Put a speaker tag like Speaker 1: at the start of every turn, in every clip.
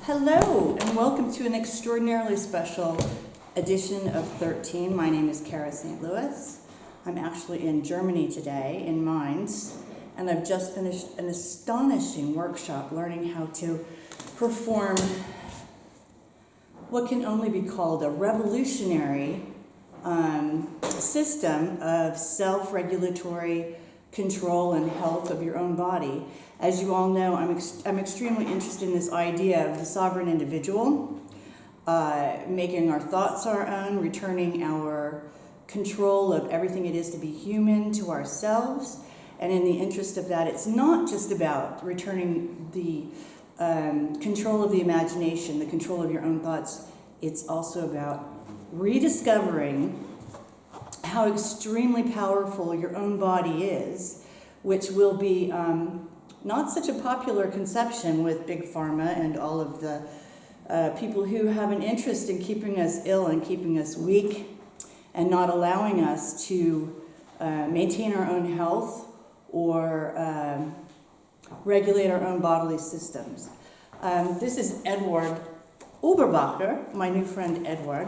Speaker 1: Hello, and welcome to an extraordinarily special edition of 13. My name is Cara St.Louis. I'm actually in Germany today, in Mainz, and I've just finished an astonishing workshop learning how to perform what can only be called a revolutionary system of self-regulatory control and health of your own body. As you all know, I'm extremely interested in this idea of the sovereign individual, making our thoughts our own, returning our control of everything it is to be human to ourselves. And in the interest of that, it's not just about returning the control of the imagination, the control of your own thoughts. It's also about rediscovering how extremely powerful your own body is, which will be not such a popular conception with Big Pharma and all of the people who have an interest in keeping us ill and keeping us weak and not allowing us to maintain our own health or regulate our own bodily systems. This is Eduard Uberbacher, my new friend Eduard.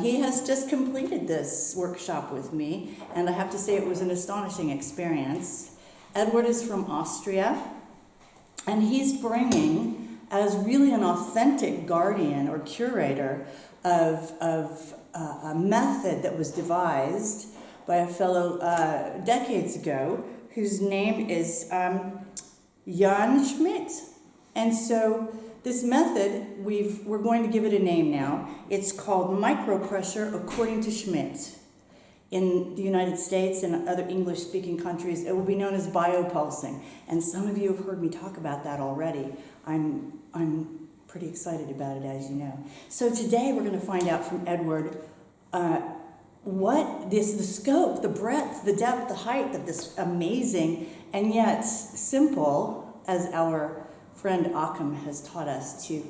Speaker 1: He has just completed this workshop with me, and I have to say it was an astonishing experience. Eduard is from Austria, and he's bringing, as really an authentic guardian or curator of a method that was devised by a fellow decades ago, whose name is Jan Smit. And so this method, we're going to give it a name now. It's called Micropressure According to Smit. In the United States and other English-speaking countries, it will be known as biopulsing. And some of you have heard me talk about that already. I'm pretty excited about it, as you know. So today we're going to find out from Eduard what is the scope, the breadth, the depth, the height of this amazing and yet simple, as our friend Occam has taught us to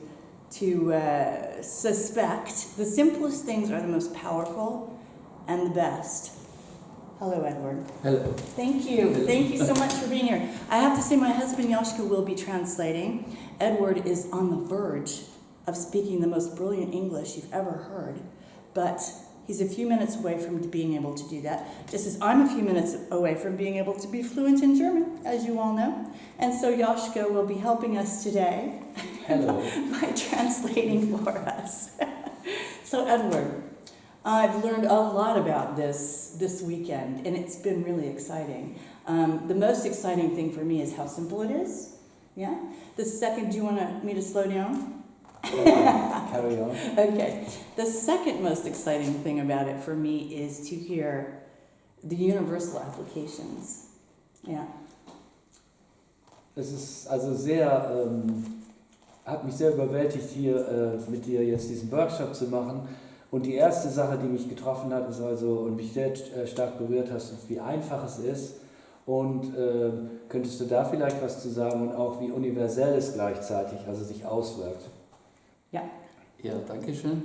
Speaker 1: suspect. The simplest things are the most powerful and the best. Hello, Eduard.
Speaker 2: Hello.
Speaker 1: Thank you.
Speaker 2: Hello.
Speaker 1: Thank you so much for being here. I have to say my husband Joska will be translating. Eduard is on the verge of speaking the most brilliant English you've ever heard, but he's a few minutes away from being able to do that, just as I'm a few minutes away from being able to be fluent in German, as you all know. And so Joska will be helping us today.
Speaker 2: Hello.
Speaker 1: by translating for us. So Eduard, I've learned a lot about this weekend, and it's been really exciting. The most exciting thing for me is how simple it is. Yeah? The second, do you want me to slow down?
Speaker 2: Carry on.
Speaker 1: Okay. The second most exciting thing about it for me is to hear the universal applications. Yeah.
Speaker 2: Es ist also hat mich sehr überwältigt, hier mit dir jetzt diesen Workshop zu machen. Und die erste Sache, die mich getroffen hat, ist also und mich sehr stark berührt hat, ist, wie einfach es ist. Und könntest du da vielleicht was zu sagen und auch wie universell es gleichzeitig also sich auswirkt?
Speaker 1: Ja.
Speaker 3: Ja, danke schön.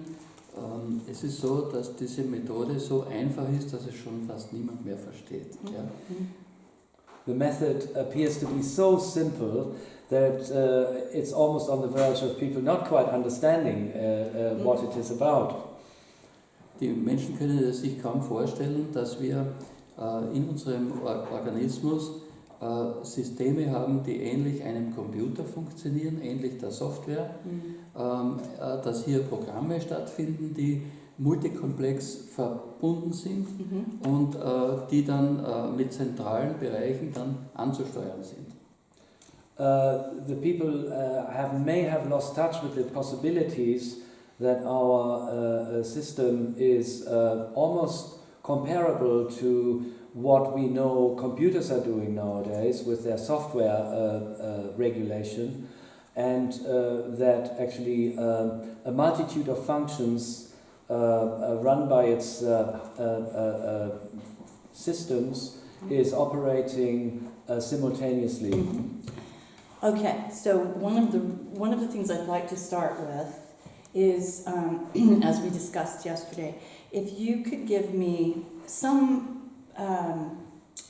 Speaker 3: Es ist so, dass diese Methode so einfach ist, dass es schon fast niemand mehr versteht.
Speaker 1: Mhm.
Speaker 3: Ja.
Speaker 2: The method appears to be so simple that it's almost on the verge of people not quite understanding what it is about.
Speaker 3: Die Menschen können es sich kaum vorstellen, dass wir in unserem Organismus Systeme haben, die ähnlich einem Computer funktionieren, ähnlich der Software, dass hier Programme stattfinden, die multikomplex verbunden sind und die dann mit zentralen Bereichen dann anzusteuern sind.
Speaker 2: The people may have lost touch with the possibilities that our system is almost comparable to what we know computers are doing nowadays with their software regulation, and that actually a multitude of functions run by its systems is operating simultaneously.
Speaker 1: Okay, so one of the things I'd like to start with is, as we discussed yesterday, if you could give me some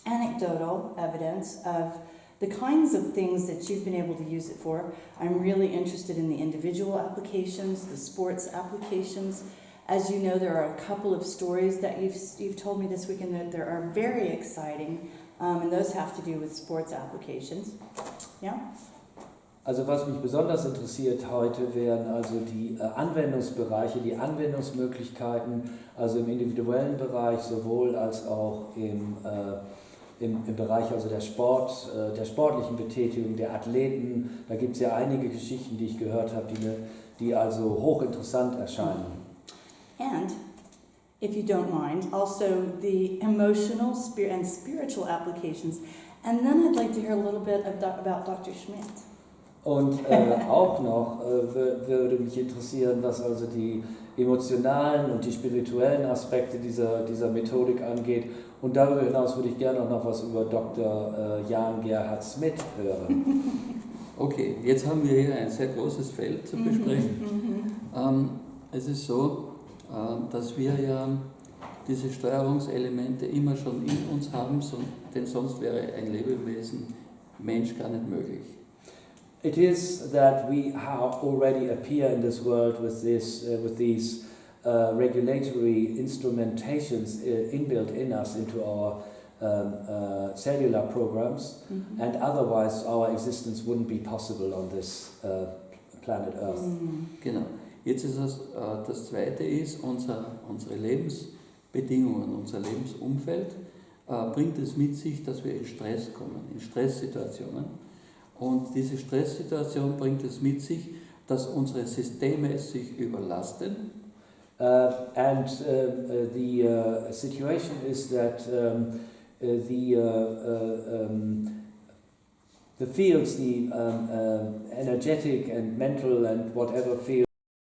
Speaker 1: anecdotal evidence of the kinds of things that you've been able to use it for. I'm really interested in the individual applications, the sports applications. As you know, there are a couple of stories that you've told me this weekend that there are very exciting, and those have to do with sports applications. Yeah?
Speaker 2: Also was mich besonders interessiert heute wären also die Anwendungsbereiche, die Anwendungsmöglichkeiten, also im individuellen Bereich sowohl als auch im Bereich also der sportlichen Betätigung der Athleten. Da gibt es ja einige Geschichten, die ich gehört habe, die also hochinteressant erscheinen.
Speaker 1: And, if you don't mind, also the emotional and spiritual applications. And then I'd like to hear a little bit about Dr. Smit.
Speaker 2: Und auch noch würde mich interessieren, was also die emotionalen und die spirituellen Aspekte dieser Methodik angeht. Und darüber hinaus würde ich gerne noch was über Dr. Jan Gerhard Smit hören.
Speaker 3: Okay, jetzt haben wir hier ein sehr großes Feld zu besprechen. Es ist so, dass wir ja diese Steuerungselemente immer schon in uns haben, denn sonst wäre ein Lebewesen, Mensch, gar nicht möglich.
Speaker 2: It is that we already appear in this world with these regulatory instrumentations inbuilt in us into our cellular programs, and otherwise our existence wouldn't be possible on this planet Earth.
Speaker 3: Genau. Jetzt ist das Zweite ist, unsere Lebensbedingungen, unser Lebensumfeld bringt es mit sich, dass wir in Stress kommen, in Stresssituationen. Und diese Stresssituation bringt es mit sich, dass unsere Systeme sich überlasten.
Speaker 2: The situation is that the fields, the energetic and mental and whatever fields